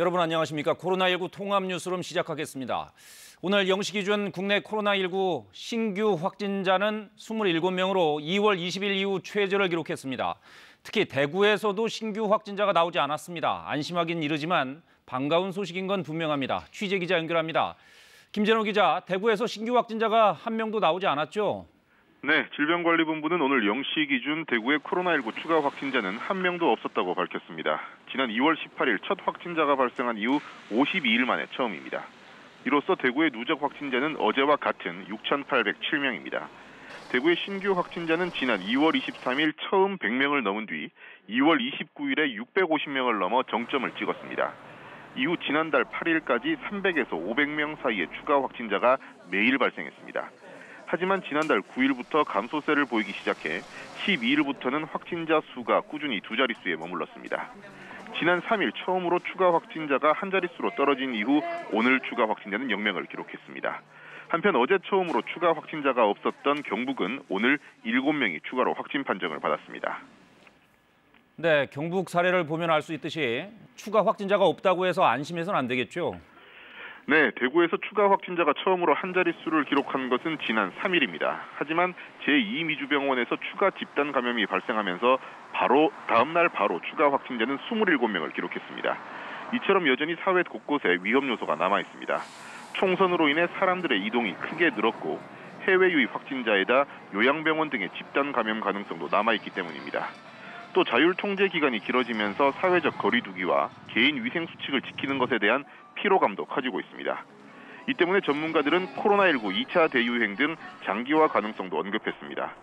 여러분 안녕하십니까? 코로나19 통합 뉴스룸 시작하겠습니다. 오늘 0시 기준 국내 코로나19 신규 확진자는 27명으로 2월 20일 이후 최저를 기록했습니다. 특히 대구에서도 신규 확진자가 나오지 않았습니다. 안심하긴 이르지만 반가운 소식인 건 분명합니다. 취재 기자 연결합니다. 김재노 기자, 대구에서 신규 확진자가 한 명도 나오지 않았죠? 네, 질병관리본부는 오늘 0시 기준 대구의 코로나19 추가 확진자는 한 명도 없었다고 밝혔습니다. 지난 2월 18일 첫 확진자가 발생한 이후 52일 만에 처음입니다. 이로써 대구의 누적 확진자는 어제와 같은 6,807명입니다. 대구의 신규 확진자는 지난 2월 23일 처음 100명을 넘은 뒤 2월 29일에 650명을 넘어 정점을 찍었습니다. 이후 지난달 8일까지 300에서 500명 사이의 추가 확진자가 매일 발생했습니다. 하지만 지난달 9일부터 감소세를 보이기 시작해 12일부터는 확진자 수가 꾸준히 두 자릿수에 머물렀습니다. 지난 3일 처음으로 추가 확진자가 한 자릿수로 떨어진 이후 오늘 추가 확진자는 0명을 기록했습니다. 한편 어제 처음으로 추가 확진자가 없었던 경북은 오늘 7명이 추가로 확진 판정을 받았습니다. 네, 경북 사례를 보면 알 수 있듯이 추가 확진자가 없다고 해서 안심해서는 안 되겠죠? 네, 대구에서 추가 확진자가 처음으로 한 자릿수를 기록한 것은 지난 3일입니다. 하지만 제2미주병원에서 추가 집단 감염이 발생하면서 다음날 바로 추가 확진자는 27명을 기록했습니다. 이처럼 여전히 사회 곳곳에 위험 요소가 남아 있습니다. 총선으로 인해 사람들의 이동이 크게 늘었고 해외 유입 확진자에다 요양병원 등의 집단 감염 가능성도 남아있기 때문입니다. 또 자율 통제 기간이 길어지면서 사회적 거리 두기와 개인 위생 수칙을 지키는 것에 대한 피로감도 커지고 있습니다. 이 때문에 전문가들은 코로나19 2차 대유행 등 장기화 가능성도 언급했습니다.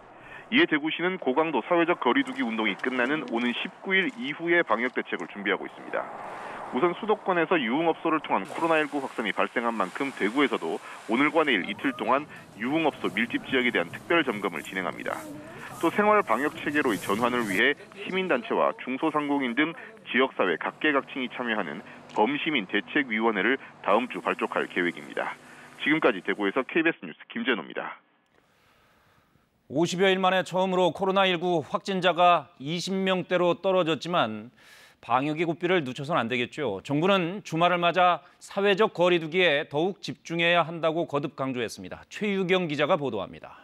이에 대구시는 고강도 사회적 거리 두기 운동이 끝나는 오는 19일 이후의 방역 대책을 준비하고 있습니다. 우선 수도권에서 유흥업소를 통한 코로나19 확산이 발생한 만큼 대구에서도 오늘과 내일 이틀 동안 유흥업소 밀집 지역에 대한 특별 점검을 진행합니다. 또 생활 방역 체계로의 전환을 위해 시민단체와 중소상공인 등 지역사회 각계각층이 참여하는 범시민 대책위원회를 다음 주 발족할 계획입니다. 지금까지 대구에서 KBS 뉴스 김재노입니다. 50여일 만에 처음으로 코로나19 확진자가 20명대로 떨어졌지만 방역의 고삐를 늦춰서는 안 되겠죠. 정부는 주말을 맞아 사회적 거리 두기에 더욱 집중해야 한다고 거듭 강조했습니다. 최유경 기자가 보도합니다.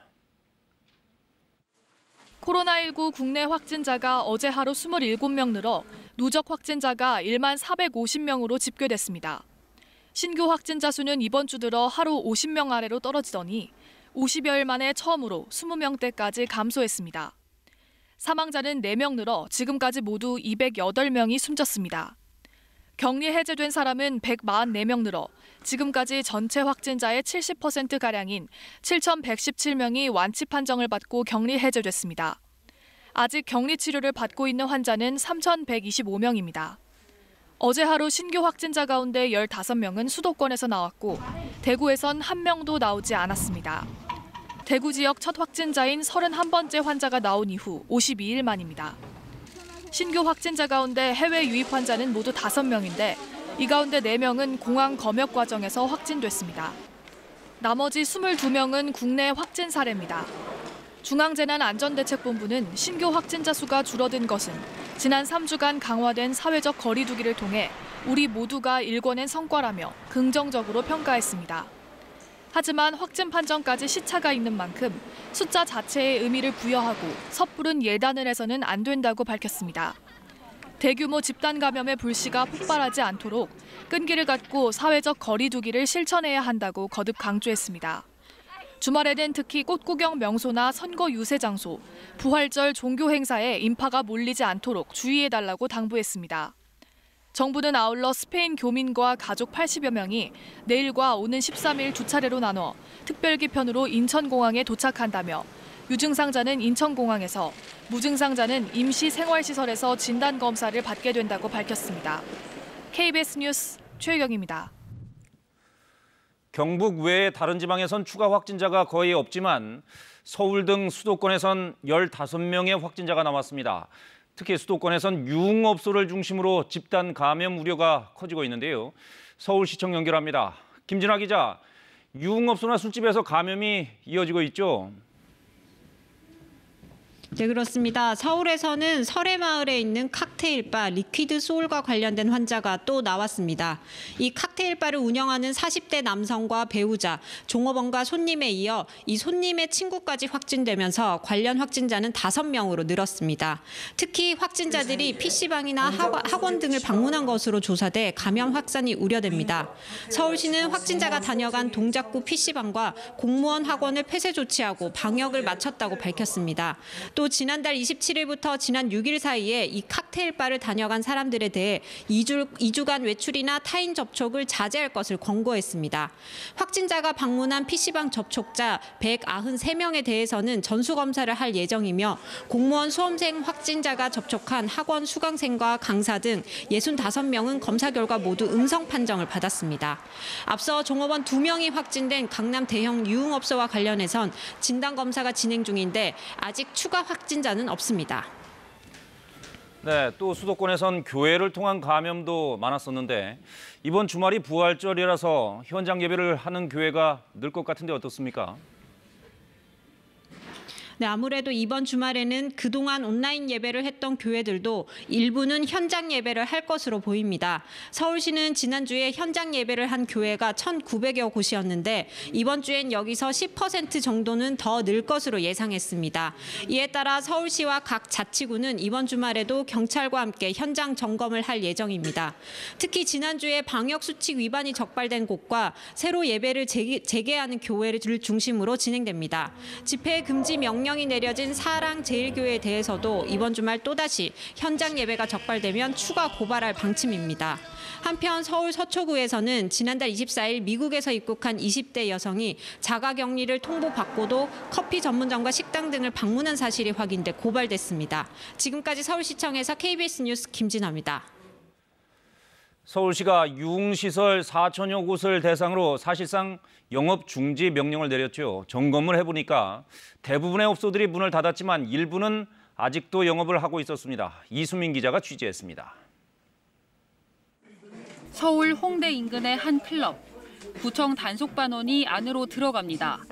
코로나19 국내 확진자가 어제 하루 27명 늘어 누적 확진자가 1만 450명으로 집계됐습니다. 신규 확진자 수는 이번 주 들어 하루 50명 아래로 떨어지더니 50여일 만에 처음으로 20명대까지 감소했습니다. 사망자는 4명 늘어 지금까지 모두 208명이 숨졌습니다. 격리 해제된 사람은 144명 늘어 지금까지 전체 확진자의 70%가량인 7,117명이 완치 판정을 받고 격리 해제됐습니다. 아직 격리 치료를 받고 있는 환자는 3,125명입니다. 어제 하루 신규 확진자 가운데 15명은 수도권에서 나왔고 대구에선 1명도 나오지 않았습니다. 대구 지역 첫 확진자인 31번째 환자가 나온 이후 52일 만입니다. 신규 확진자 가운데 해외 유입 환자는 모두 5명인데 이 가운데 4명은 공항 검역 과정에서 확진됐습니다. 나머지 22명은 국내 확진 사례입니다. 중앙재난안전대책본부는 신규 확진자 수가 줄어든 것은 지난 3주간 강화된 사회적 거리 두기를 통해 우리 모두가 일궈낸 성과라며 긍정적으로 평가했습니다. 하지만 확진 판정까지 시차가 있는 만큼 숫자 자체에 의미를 부여하고 섣부른 예단을 해서는 안 된다고 밝혔습니다. 대규모 집단 감염의 불씨가 폭발하지 않도록 끈기를 갖고 사회적 거리 두기를 실천해야 한다고 거듭 강조했습니다. 주말에는 특히 꽃구경 명소나 선거 유세 장소, 부활절 종교 행사에 인파가 몰리지 않도록 주의해달라고 당부했습니다. 정부는 아울러 스페인 교민과 가족 80여 명이 내일과 오는 13일 두 차례로 나눠 특별기 편으로 인천공항에 도착한다며 유증상자는 인천공항에서, 무증상자는 임시 생활시설에서 진단검사를 받게 된다고 밝혔습니다. KBS 뉴스 최유경입니다. 경북 외에 다른 지방에선 추가 확진자가 거의 없지만 서울 등 수도권에선 15명의 확진자가 나왔습니다. 특히 수도권에선 유흥업소를 중심으로 집단 감염 우려가 커지고 있는데요. 서울시청 연결합니다. 김진아 기자, 유흥업소나 술집에서 감염이 이어지고 있죠? 네, 그렇습니다. 서울에서는 설해마을에 있는 칵테일바 리퀴드 소울과 관련된 환자가 또 나왔습니다. 이 칵테일바를 운영하는 40대 남성과 배우자, 종업원과 손님에 이어 이 손님의 친구까지 확진되면서 관련 확진자는 5명으로 늘었습니다. 특히 확진자들이 PC방이나 학원 등을 방문한 것으로 조사돼 감염 확산이 우려됩니다. 서울시는 확진자가 다녀간 동작구 PC방과 공무원 학원을 폐쇄 조치하고 방역을 마쳤다고 밝혔습니다. 또 지난달 27일부터 지난 6일 사이에 이 칵테일바를 다녀간 사람들에 대해 2주간 외출이나 타인 접촉을 자제할 것을 권고했습니다. 확진자가 방문한 PC방 접촉자 193명에 대해서는 전수검사를 할 예정이며 공무원 수험생 확진자가 접촉한 학원 수강생과 강사 등 65명은 검사 결과 모두 음성 판정을 받았습니다. 앞서 종업원 2명이 확진된 강남 대형 유흥업소와 관련해선 진단검사가 진행 중인데 아직 추가 확진자는 없습니다. 네, 또 수도권에선 교회를 통한 감염도 많았었는데 이번 주말이 부활절이라서 현장 예배를 하는 교회가 늘 것 같은데 어떻습니까? 네, 아무래도 이번 주말에는 그동안 온라인 예배를 했던 교회들도 일부는 현장 예배를 할 것으로 보입니다. 서울시는 지난주에 현장 예배를 한 교회가 1,900여 곳이었는데 이번 주엔 여기서 10% 정도는 더 늘 것으로 예상했습니다. 이에 따라 서울시와 각 자치구는 이번 주말에도 경찰과 함께 현장 점검을 할 예정입니다. 특히 지난주에 방역수칙 위반이 적발된 곳과 새로 예배를 재개하는 교회를 중심으로 진행됩니다. 집회 금지 명령이 내려진 사랑제일교회에 대해서도 이번 주말 또다시 현장 예배가 적발되면 추가 고발할 방침입니다. 한편 서울 서초구에서는 지난달 24일 미국에서 입국한 20대 여성이 자가격리를 통보받고도 커피 전문점과 식당 등을 방문한 사실이 확인돼 고발됐습니다. 지금까지 서울시청에서 KBS 뉴스 김진아입니다. 서울시가 유흥시설 4천여 곳을 대상으로 사실상 영업 중지 명령을 내렸죠. 점검을 해보니까 대부분의 업소들이 문을 닫았지만 일부는 아직도 영업을 하고 있었습니다. 이수민 기자가 취재했습니다. 서울 홍대 인근의 한 클럽. 구청 단속반원이 안으로 들어갑니다.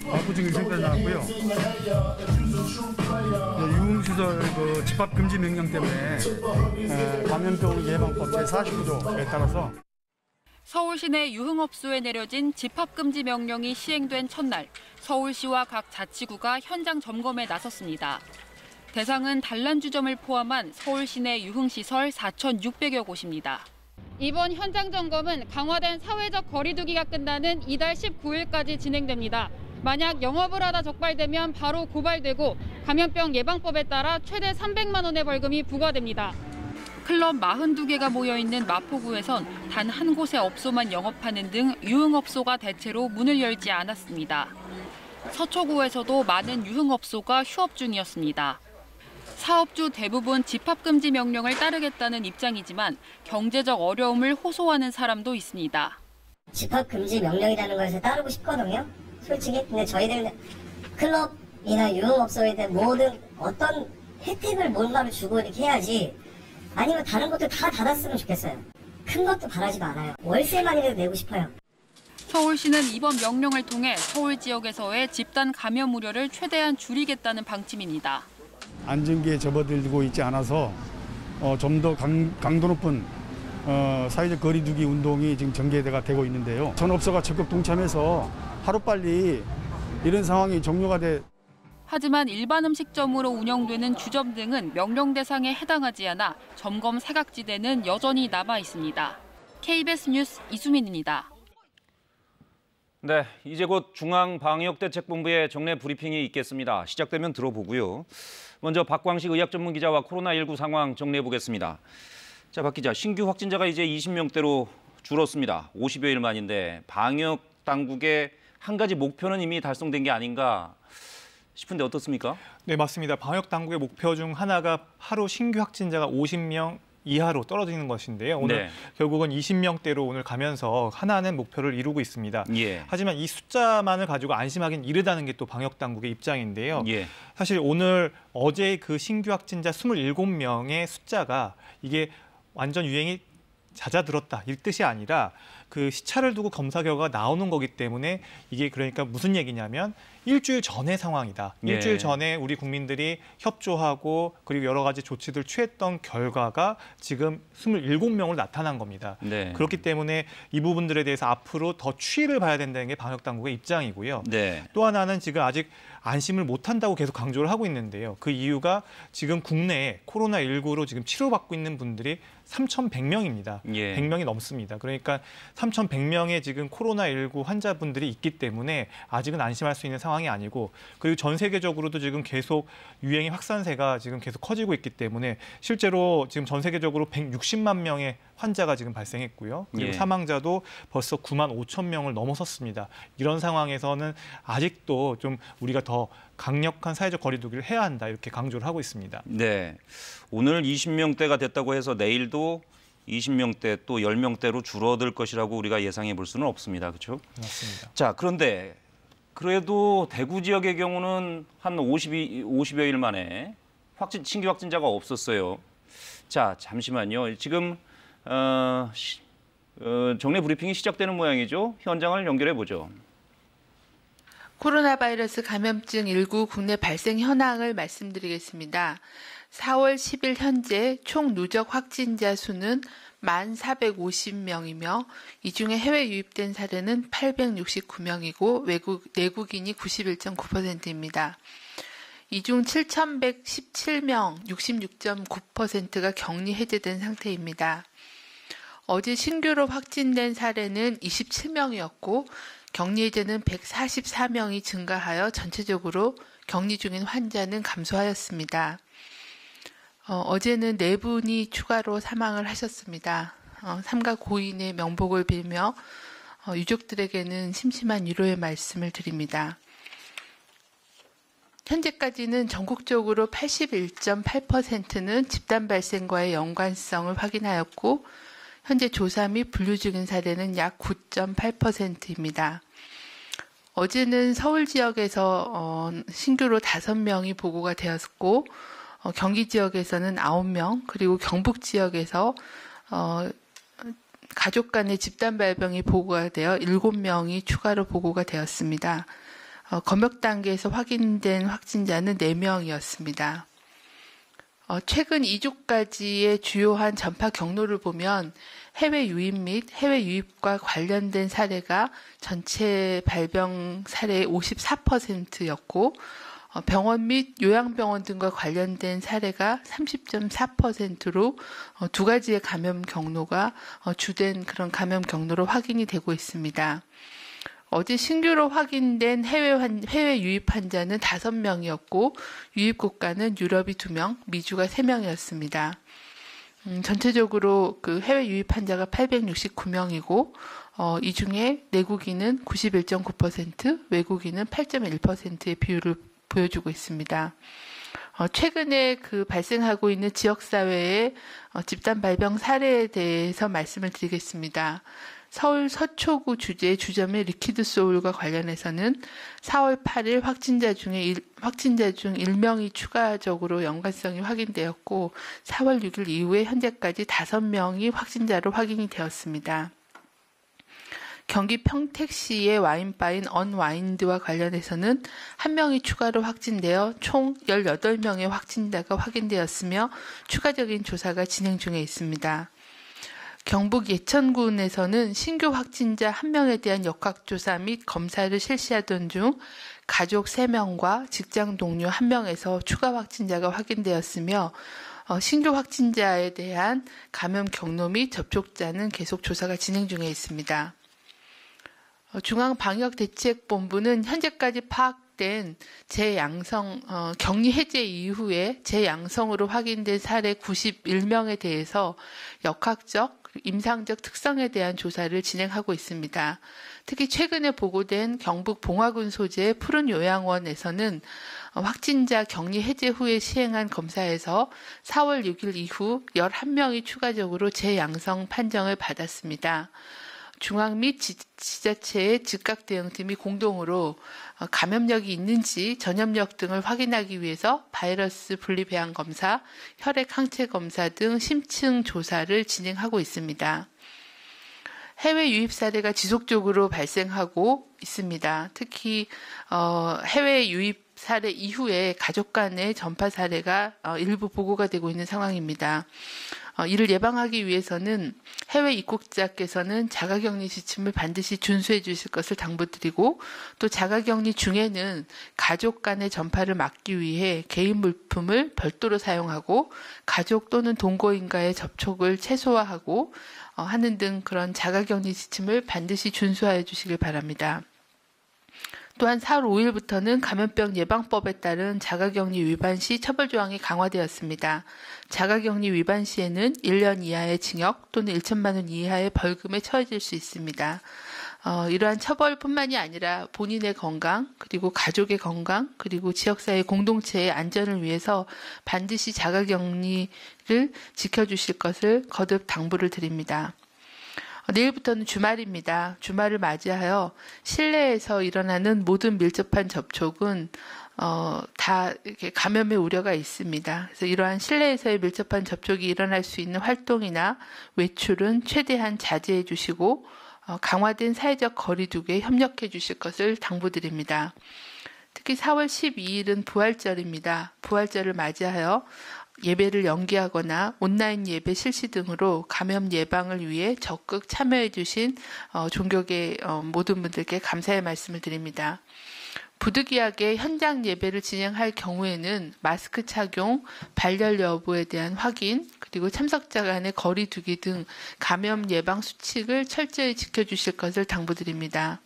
압구 증세까지 나왔고요. 유흥시설 집합 금지 명령 때문에 감염병 예방법 제49조에 따라서 서울 시내 유흥업소에 내려진 집합금지 명령이 시행된 첫날, 서울시와 각 자치구가 현장 점검에 나섰습니다. 대상은 단란주점을 포함한 서울 시내 유흥시설 4,600여 곳입니다. 이번 현장 점검은 강화된 사회적 거리 두기가 끝나는 이달 19일까지 진행됩니다. 만약 영업을 하다 적발되면 바로 고발되고 감염병 예방법에 따라 최대 300만 원의 벌금이 부과됩니다. 클럽 42개가 모여있는 마포구에선 단 한 곳의 업소만 영업하는 등 유흥업소가 대체로 문을 열지 않았습니다. 서초구에서도 많은 유흥업소가 휴업 중이었습니다. 사업주 대부분 집합금지 명령을 따르겠다는 입장이지만 경제적 어려움을 호소하는 사람도 있습니다. 집합금지 명령이라는 것에 따르고 싶거든요. 솔직히. 근데 저희들 클럽이나 유흥업소에 대한 모든 어떤 혜택을 뭔가를 주고 이렇게 해야지, 아니면 다른 것도 다 닫았으면 좋겠어요. 큰 것도 바라지도 않아요. 월세만이라도 내고 싶어요. 서울시는 이번 명령을 통해 서울 지역에서의 집단 감염 우려를 최대한 줄이겠다는 방침입니다. 안전기에 접어들고 있지 않아서 좀 더 강도 높은 사회적 거리 두기 운동이 지금 전개가 되고 있는데요. 전업소가 적극 동참해서 하루빨리 이런 상황이 종료가 돼. 하지만 일반 음식점으로 운영되는 주점 등은 명령 대상에 해당하지 않아 점검 사각지대는 여전히 남아 있습니다. KBS 뉴스 이수민입니다. 네, 이제 곧 중앙방역대책본부의 정례 브리핑이 있겠습니다. 시작되면 들어보고요. 먼저 박광식 의학전문기자와 코로나19 상황 정리해 보겠습니다. 자, 박 기자, 신규 확진자가 이제 20명대로 줄었습니다. 50여일 만인데 방역 당국의 한 가지 목표는 이미 달성된 게 아닌가 싶은데 어떻습니까? 네, 맞습니다. 방역 당국의 목표 중 하나가 하루 신규 확진자가 50명 이하로 떨어지는 것인데요. 오늘 결국은 20명대로 오늘 가면서 하나는 목표를 이루고 있습니다. 하지만 이 숫자만을 가지고 안심하기는 이르다는 게 또 방역 당국의 입장인데요. 사실 어제 그 신규 확진자 27명의 숫자가 이게 완전 유행이 잦아들었다 이 뜻이 아니라 그 시차를 두고 검사 결과가 나오는 거기 때문에 이게 그러니까 무슨 얘기냐면 일주일 전의 상황이다. 예. 일주일 전에 우리 국민들이 협조하고 그리고 여러 가지 조치들 취했던 결과가 지금 27명으로 나타난 겁니다. 네. 그렇기 때문에 이 부분들에 대해서 앞으로 더 추이를 봐야 된다는 게 방역당국의 입장이고요. 네. 또 하나는 지금 아직 안심을 못한다고 계속 강조를 하고 있는데요. 그 이유가 지금 국내에 코로나19로 지금 치료받고 있는 분들이 3,100명입니다. 예. 100명이 넘습니다. 그러니까 3,100명의 지금 코로나19 환자분들이 있기 때문에 아직은 안심할 수 있는 상황이 아니고, 그리고 전 세계적으로도 지금 계속 유행의 확산세가 지금 계속 커지고 있기 때문에 실제로 지금 전 세계적으로 160만 명의 환자가 지금 발생했고요. 그리고 예. 사망자도 벌써 9만 5천 명을 넘어섰습니다. 이런 상황에서는 아직도 좀 우리가 더 강력한 사회적 거리 두기를 해야 한다, 이렇게 강조를 하고 있습니다. 네. 오늘 20명대가 됐다고 해서 내일도 20명대 또 10명대로 줄어들 것이라고 우리가 예상해 볼 수는 없습니다. 그렇죠? 맞습니다. 자, 그런데 그래도 대구 지역의 경우는 한 50여 일 만에 신규 확진자가 없었어요. 자, 잠시만요. 지금 정례 브리핑이 시작되는 모양이죠. 현장을 연결해 보죠. 코로나 바이러스 감염증 19 국내 발생 현황을 말씀드리겠습니다. 4월 10일 현재 총 누적 확진자 수는 1,450명이며 이 중에 해외 유입된 사례는 869명이고 내국인이 91.9%입니다. 이 중 7,117명, 66.9%가 격리 해제된 상태입니다. 어제 신규로 확진된 사례는 27명이었고 격리 해제는 144명이 증가하여 전체적으로 격리 중인 환자는 감소하였습니다. 어제는 4분이 추가로 사망을 하셨습니다. 삼가 고인의 명복을 빌며 유족들에게는 심심한 위로의 말씀을 드립니다. 현재까지는 전국적으로 81.8%는 집단 발생과의 연관성을 확인하였고 현재 조사 및 분류 중인 사례는 약 9.8%입니다. 어제는 서울 지역에서 신규로 5명이 보고가 되었고 경기 지역에서는 9명, 그리고 경북 지역에서 가족 간의 집단 발병이 보고가 되어 7명이 추가로 보고가 되었습니다. 검역 단계에서 확인된 확진자는 4명이었습니다. 최근 2주까지의 주요한 전파 경로를 보면 해외 유입 및 해외 유입과 관련된 사례가 전체 발병 사례의 54%였고 병원 및 요양병원 등과 관련된 사례가 30.4%로 두 가지의 감염 경로가 주된 그런 감염 경로로 확인이 되고 있습니다. 어제 신규로 확인된 해외 유입 환자는 5명이었고 유입 국가는 유럽이 2명, 미주가 3명이었습니다. 전체적으로 그 해외 유입 환자가 869명이고 이 중에 내국인은 91.9%, 외국인은 8.1%의 비율을 보여주고 있습니다. 최근에 그 발생하고 있는 지역사회의 집단 발병 사례에 대해서 말씀을 드리겠습니다. 서울 서초구 주재 주점의 리퀴드 소울과 관련해서는 4월 8일 확진자 중 1명이 추가적으로 연관성이 확인되었고 4월 6일 이후에 현재까지 5명이 확진자로 확인이 되었습니다. 경기 평택시의 와인바인 언와인드와 관련해서는 1명이 추가로 확진되어 총 18명의 확진자가 확인되었으며 추가적인 조사가 진행 중에 있습니다. 경북 예천군에서는 신규 확진자 1명에 대한 역학조사 및 검사를 실시하던 중 가족 3명과 직장 동료 1명에서 추가 확진자가 확인되었으며 신규 확진자에 대한 감염 경로 및 접촉자는 계속 조사가 진행 중에 있습니다. 중앙방역대책본부는 현재까지 파악된 격리 해제 이후에 재양성으로 확인된 사례 91명에 대해서 역학적, 임상적 특성에 대한 조사를 진행하고 있습니다. 특히 최근에 보고된 경북 봉화군 소재의 푸른 요양원에서는 확진자 격리 해제 후에 시행한 검사에서 4월 6일 이후 11명이 추가적으로 재양성 판정을 받았습니다. 중앙 및 지자체의 즉각 대응팀이 공동으로 감염력이 있는지 전염력 등을 확인하기 위해서 바이러스 분리 배양 검사, 혈액 항체 검사 등 심층 조사를 진행하고 있습니다. 해외 유입 사례가 지속적으로 발생하고 있습니다. 특히 해외 유입 사례 이후에 가족 간의 전파 사례가 일부 보고가 되고 있는 상황입니다. 이를 예방하기 위해서는 해외 입국자께서는 자가격리 지침을 반드시 준수해 주실 것을 당부드리고 또 자가격리 중에는 가족 간의 전파를 막기 위해 개인 물품을 별도로 사용하고 가족 또는 동거인과의 접촉을 최소화하고 하는 등 그런 자가격리 지침을 반드시 준수하여 주시길 바랍니다. 또한 4월 5일부터는 감염병 예방법에 따른 자가격리 위반 시 처벌 조항이 강화되었습니다. 자가격리 위반 시에는 1년 이하의 징역 또는 1천만 원 이하의 벌금에 처해질 수 있습니다. 이러한 처벌뿐만이 아니라 본인의 건강, 그리고 가족의 건강, 그리고 지역사회 공동체의 안전을 위해서 반드시 자가격리를 지켜주실 것을 거듭 당부를 드립니다. 내일부터는 주말입니다. 주말을 맞이하여 실내에서 일어나는 모든 밀접한 접촉은 다 이렇게 감염의 우려가 있습니다. 그래서 이러한 실내에서의 밀접한 접촉이 일어날 수 있는 활동이나 외출은 최대한 자제해 주시고 강화된 사회적 거리 두기에 협력해 주실 것을 당부드립니다. 특히 4월 12일은 부활절입니다. 부활절을 맞이하여 예배를 연기하거나 온라인 예배 실시 등으로 감염 예방을 위해 적극 참여해 주신 종교계 모든 분들께 감사의 말씀을 드립니다. 부득이하게 현장 예배를 진행할 경우에는 마스크 착용, 발열 여부에 대한 확인, 그리고 참석자 간의 거리 두기 등 감염 예방 수칙을 철저히 지켜주실 것을 당부드립니다.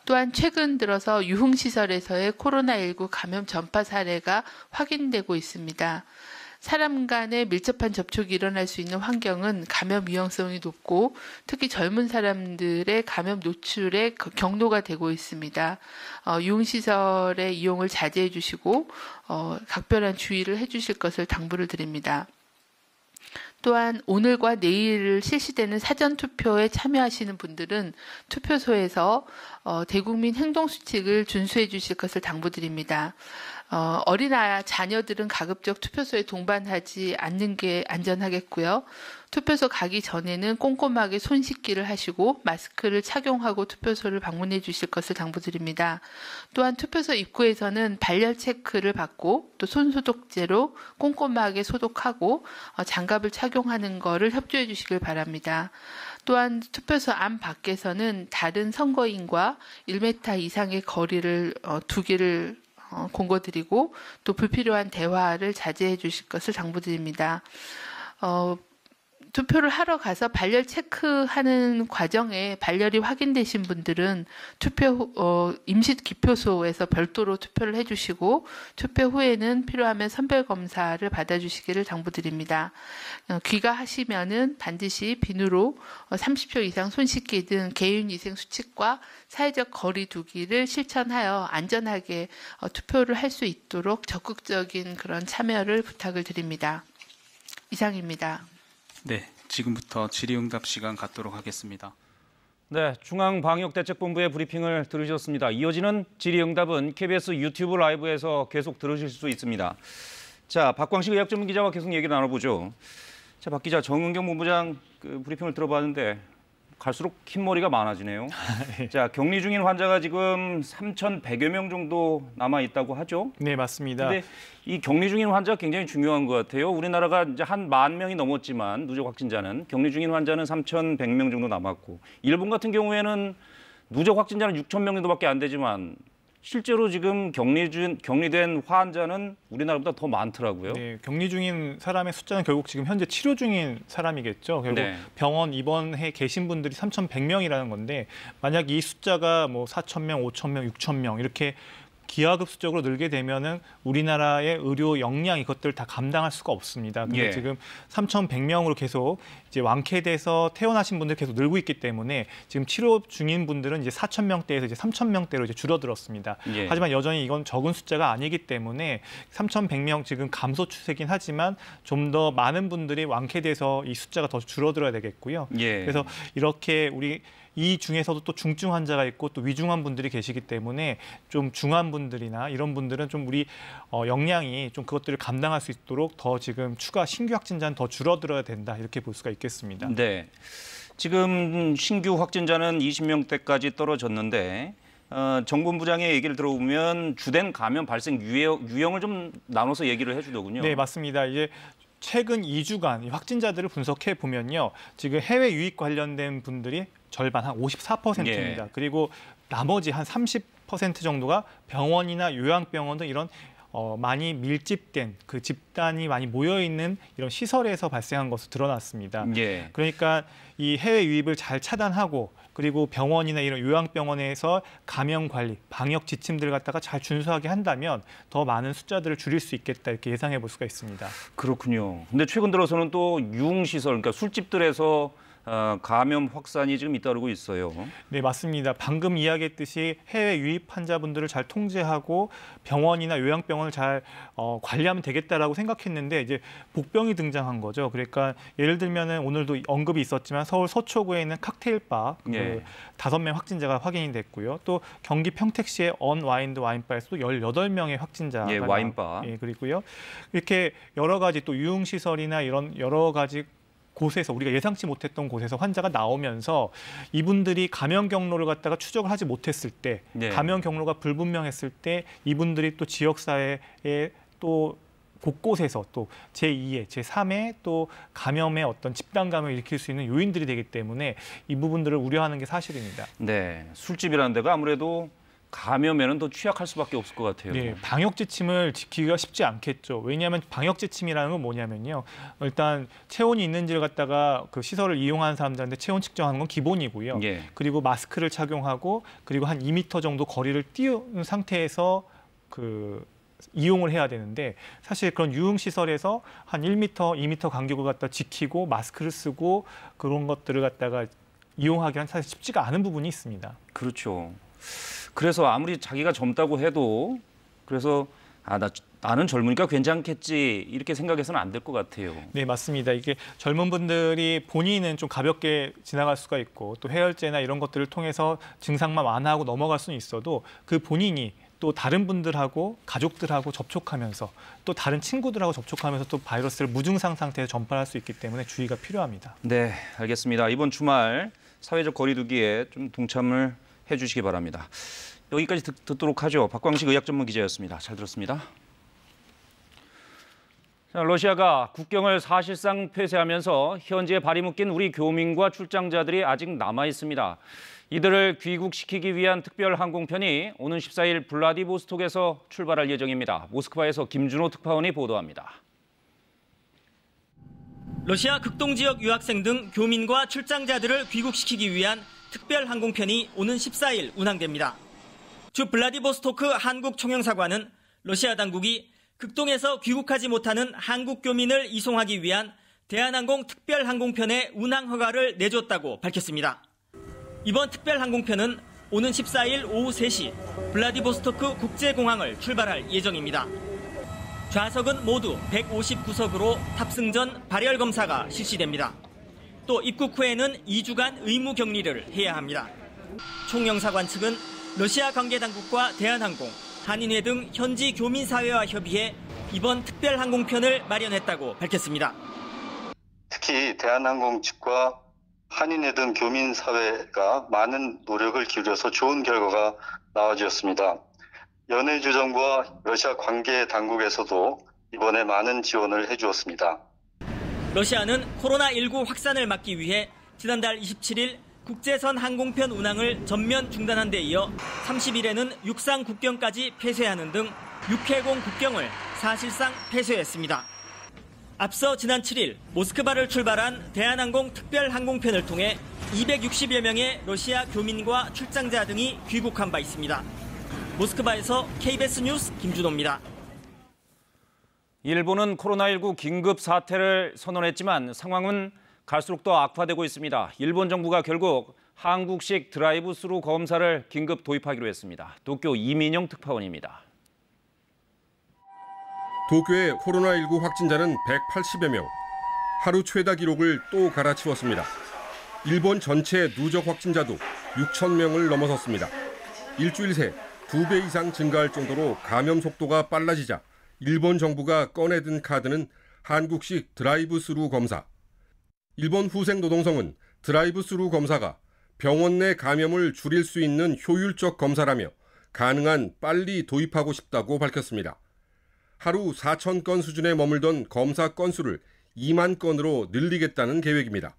또한 최근 들어서 유흥시설에서의 코로나19 감염 전파 사례가 확인되고 있습니다. 사람 간의 밀접한 접촉이 일어날 수 있는 환경은 감염 위험성이 높고 특히 젊은 사람들의 감염 노출의 경로가 되고 있습니다. 유흥시설의 이용을 자제해 주시고 각별한 주의를 해 주실 것을 당부를 드립니다. 또한 오늘과 내일 실시되는 사전투표에 참여하시는 분들은 투표소에서 대국민 행동수칙을 준수해 주실 것을 당부드립니다. 어린 자녀들은 가급적 투표소에 동반하지 않는 게 안전하겠고요. 투표소 가기 전에는 꼼꼼하게 손 씻기를 하시고 마스크를 착용하고 투표소를 방문해 주실 것을 당부드립니다. 또한 투표소 입구에서는 발열 체크를 받고 또 손소독제로 꼼꼼하게 소독하고 장갑을 착용하는 것을 협조해 주시길 바랍니다. 또한 투표소 안 밖에서는 다른 선거인과 1m 이상의 거리를 두기를 공고드리고 또 불필요한 대화를 자제해 주실 것을 당부드립니다. 투표를 하러 가서 발열 체크하는 과정에 발열이 확인되신 분들은 투표 임시 기표소에서 별도로 투표를 해주시고 투표 후에는 필요하면 선별 검사를 받아주시기를 당부드립니다. 귀가하시면은 반드시 비누로 30초 이상 손 씻기 등 개인위생 수칙과 사회적 거리 두기를 실천하여 안전하게 투표를 할 수 있도록 적극적인 그런 참여를 부탁을 드립니다. 이상입니다. 네, 지금부터 질의응답 시간 갖도록 하겠습니다. 네, 중앙방역대책본부의 브리핑을 들으셨습니다. 이어지는 질의응답은 KBS 유튜브 라이브에서 계속 들으실 수 있습니다. 자, 박광식 의학전문기자와 계속 얘기 나눠보죠. 자, 박 기자, 정은경 본부장 브리핑을 들어봤는데 갈수록 흰머리가 많아지네요. 자, 격리 중인 환자가 지금 3,100여 명 정도 남아 있다고 하죠? 네, 맞습니다. 근데 이 격리 중인 환자가 굉장히 중요한 것 같아요. 우리나라가 이제 한 10,000명이 넘었지만 누적 확진자는 격리 중인 환자는 3,100명 정도 남았고 일본 같은 경우에는 누적 확진자는 6,000명 정도밖에 안 되지만 실제로 지금 격리된 환자는 우리나라보다 더 많더라고요. 네, 격리 중인 사람의 숫자는 결국 지금 현재 치료 중인 사람이겠죠. 결국 네. 병원 입원해 계신 분들이 3,100명이라는 건데 만약 이 숫자가 뭐 4,000명, 5,000명, 6,000명 이렇게 기하급수적으로 늘게 되면은 우리나라의 의료 역량 이것들 다 감당할 수가 없습니다. 근데 지금 3,100명으로 계속 이제 완쾌돼서 퇴원하신 분들 계속 늘고 있기 때문에 지금 치료 중인 분들은 이제 4,000명대에서 이제 3,000명대로 이제 줄어들었습니다. 하지만 여전히 이건 적은 숫자가 아니기 때문에 3,100명 지금 감소 추세긴 하지만 좀 더 많은 분들이 완쾌돼서 이 숫자가 더 줄어들어야 되겠고요. 그래서 이렇게 우리 이 중에서도 또 중증 환자가 있고 또 위중한 분들이 계시기 때문에 좀 중한 분들이나 이런 분들은 좀 우리 역량이 좀 그것들을 감당할 수 있도록 더 지금 추가 신규 확진자는 더 줄어들어야 된다 이렇게 볼 수가 있겠습니다. 네. 지금 신규 확진자는 20명대까지 떨어졌는데 정본부장의 얘기를 들어보면 주된 감염 발생 유형을 좀 나눠서 얘기를 해주더군요. 네, 맞습니다. 이제 최근 2주간 확진자들을 분석해 보면요, 지금 해외 유입 관련된 분들이 절반 한 54%입니다. 그리고 나머지 한 30% 정도가 병원이나 요양병원 등 이런 많이 밀집된 그 집단이 많이 모여 있는 이런 시설에서 발생한 것으로 드러났습니다. 그러니까 이 해외 유입을 잘 차단하고 그리고 병원이나 이런 요양병원에서 감염 관리, 방역 지침들을 갖다가 잘 준수하게 한다면 더 많은 숫자들을 줄일 수 있겠다 이렇게 예상해 볼 수가 있습니다. 그렇군요. 근데 최근 들어서는 또 유흥시설, 그러니까 술집들에서 감염 확산이 지금 잇따르고 있어요. 네, 맞습니다. 방금 이야기했듯이 해외 유입 환자분들을 잘 통제하고 병원이나 요양병원을 잘 관리하면 되겠다라고 생각했는데 이제 복병이 등장한 거죠. 그러니까 예를 들면은 오늘도 언급이 있었지만 서울 서초구에 있는 칵테일바 5명 확진자가 확인이 됐고요. 또 경기 평택시의 언와인드 와인바에서도 18명의 확진자가 와인바. 그리고요. 이렇게 여러 가지 또 유흥시설이나 이런 여러 가지 곳에서 우리가 예상치 못했던 곳에서 환자가 나오면서 이분들이 감염 경로를 갖다가 추적을 하지 못했을 때, 감염 경로가 불분명했을 때 이분들이 또 지역사회에 또 곳곳에서 또 제2의, 제3의 또 감염의 어떤 집단 감염을 일으킬 수 있는 요인들이 되기 때문에 이 부분들을 우려하는 게 사실입니다. 네, 술집이라는 데가 아무래도 감염에는 더 취약할 수밖에 없을 것 같아요. 네, 방역 지침을 지키기가 쉽지 않겠죠. 왜냐하면 방역 지침이라는 건 뭐냐면요. 일단 체온이 있는지를 갖다가 그 시설을 이용하는 사람들한테 체온 측정하는 건 기본이고요. 그리고 마스크를 착용하고 그리고 한 2m 정도 거리를 띄운 상태에서 이용을 해야 되는데 사실 그런 유흥시설에서 한 1m, 2m 간격을 갖다 지키고 마스크를 쓰고 그런 것들을 갖다가 이용하기는 사실 쉽지가 않은 부분이 있습니다. 그렇죠. 그래서 아무리 자기가 젊다고 해도 그래서 나는 젊으니까 괜찮겠지 이렇게 생각해서는 안 될 것 같아요. 네, 맞습니다. 이게 젊은 분들이 본인은 좀 가볍게 지나갈 수가 있고 또 해열제나 이런 것들을 통해서 증상만 완화하고 넘어갈 수는 있어도 그 본인이 또 다른 분들하고 가족들하고 접촉하면서 또 다른 친구들하고 접촉하면서 또 바이러스를 무증상 상태에서 전파할 수 있기 때문에 주의가 필요합니다. 네, 알겠습니다. 이번 주말 사회적 거리 두기에 좀 동참을 해주시기 바랍니다. 여기까지 듣도록 하죠. 박광식 의학전문기자였습니다. 잘 들었습니다. 자, 러시아가 국경을 사실상 폐쇄하면서 현지에 발이 묶인 우리 교민과 출장자들이 아직 남아 있습니다. 이들을 귀국시키기 위한 특별 항공편이 오는 14일 블라디보스톡에서 출발할 예정입니다. 모스크바에서 김준호 특파원이 보도합니다. 러시아 극동 지역 유학생 등 교민과 출장자들을 귀국시키기 위한 특별 항공편이 오는 14일 운항됩니다. 주 블라디보스토크 한국 총영사관은 러시아 당국이 극동에서 귀국하지 못하는 한국 교민을 이송하기 위한 대한항공 특별 항공편의 운항 허가를 내줬다고 밝혔습니다. 이번 특별 항공편은 오는 14일 오후 3시 블라디보스토크 국제공항을 출발할 예정입니다. 좌석은 모두 159석으로 탑승 전 발열 검사가 실시됩니다. 또 입국 후에는 2주간 의무 격리를 해야 합니다. 총영사관 측은 러시아 관계당국과 대한항공, 한인회 등 현지 교민사회와 협의해 이번 특별 항공편을 마련했다고 밝혔습니다. 특히 대한항공 측과 한인회 등 교민사회가 많은 노력을 기울여서 좋은 결과가 나와주었습니다. 연해주정부와 러시아 관계당국에서도 이번에 많은 지원을 해주었습니다. 러시아는 코로나19 확산을 막기 위해 지난달 27일 국제선 항공편 운항을 전면 중단한 데 이어 30일에는 육상 국경까지 폐쇄하는 등 육해공 국경을 사실상 폐쇄했습니다. 앞서 지난 7일 모스크바를 출발한 대한항공 특별 항공편을 통해 260여 명의 러시아 교민과 출장자 등이 귀국한 바 있습니다. 모스크바에서 KBS 뉴스 김준호입니다. 일본은 코로나19 긴급 사태를 선언했지만 상황은 갈수록 더 악화되고 있습니다. 일본 정부가 결국 한국식 드라이브스루 검사를 긴급 도입하기로 했습니다. 도쿄 이민영 특파원입니다. 도쿄의 코로나19 확진자는 180여 명. 하루 최다 기록을 또 갈아치웠습니다. 일본 전체 누적 확진자도 6천 명을 넘어섰습니다. 일주일 새 2배 이상 증가할 정도로 감염 속도가 빨라지자 일본 정부가 꺼내든 카드는 한국식 드라이브스루 검사. 일본 후생노동성은 드라이브스루 검사가 병원 내 감염을 줄일 수 있는 효율적 검사라며 가능한 빨리 도입하고 싶다고 밝혔습니다. 하루 4,000건 수준에 머물던 검사 건수를 2만 건으로 늘리겠다는 계획입니다.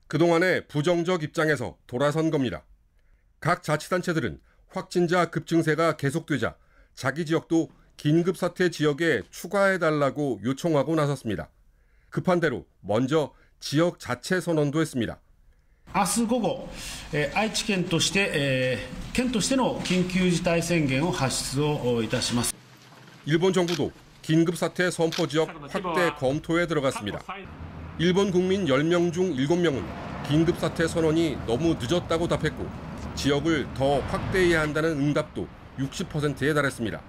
그동안의 부정적 입장에서 돌아선 겁니다. 각 자치단체들은 확진자 급증세가 계속되자 자기 지역도 긴급사태 지역에 추가해달라고 요청하고 나섰습니다. 급한 대로 먼저 지역 자체 선언도 했습니다. 明日午後、愛知県として、県としての緊急事態宣言を発出をいたします。 일본 정부도 긴급사태 선포 지역 확대 검토에 들어갔습니다. 일본 국민 10명 중 7명은 긴급사태 선언이 너무 늦었다고 답했고 지역을 더 확대해야 한다는 응답도 60%에 달했습니다.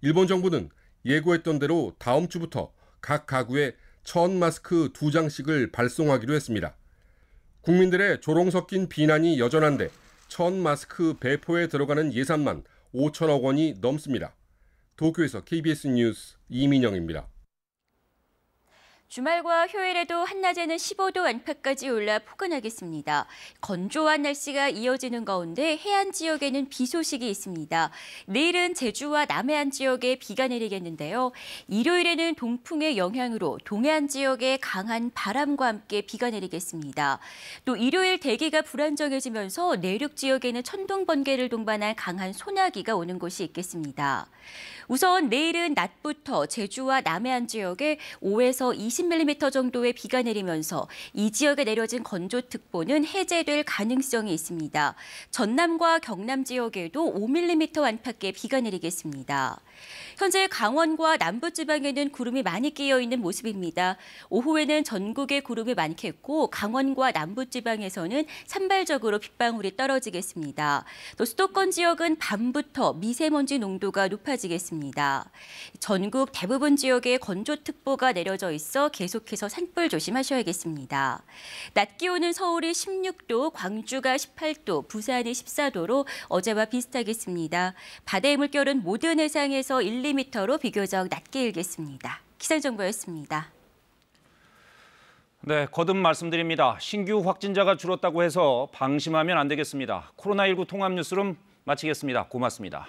일본 정부는 예고했던 대로 다음 주부터 각 가구에 1000마스크 2장씩을 발송하기로 했습니다. 국민들의 조롱 섞인 비난이 여전한데 1000마스크 배포에 들어가는 예산만 5천억 원이 넘습니다. 도쿄에서 KBS 뉴스 이민영입니다. 주말과 휴일에도 한낮에는 15도 안팎까지 올라 포근하겠습니다. 건조한 날씨가 이어지는 가운데 해안 지역에는 비 소식이 있습니다. 내일은 제주와 남해안 지역에 비가 내리겠는데요. 일요일에는 동풍의 영향으로 동해안 지역에 강한 바람과 함께 비가 내리겠습니다. 또 일요일 대기가 불안정해지면서 내륙 지역에는 천둥 번개를 동반한 강한 소나기가 오는 곳이 있겠습니다. 우선 내일은 낮부터 제주와 남해안 지역에 5에서 20mm 정도의 비가 내리면서 이 지역에 내려진 건조특보는 해제될 가능성이 있습니다. 전남과 경남 지역에도 5mm 안팎의 비가 내리겠습니다. 현재 강원과 남부지방에는 구름이 많이 끼어있는 모습입니다. 오후에는 전국에 구름이 많겠고 강원과 남부지방에서는 산발적으로 빗방울이 떨어지겠습니다. 또 수도권 지역은 밤부터 미세먼지 농도가 높아지겠습니다. 전국 대부분 지역에 건조특보가 내려져 있어 계속해서 산불 조심하셔야겠습니다. 낮 기온은 서울이 16도, 광주가 18도, 부산이 14도로 어제와 비슷하겠습니다. 바다의 물결은 모든 해상에서 1, 2m로 비교적 낮게 일겠습니다. 기상정보였습니다. 네, 거듭 말씀드립니다. 신규 확진자가 줄었다고 해서 방심하면 안 되겠습니다. 코로나19 통합 뉴스룸 마치겠습니다. 고맙습니다.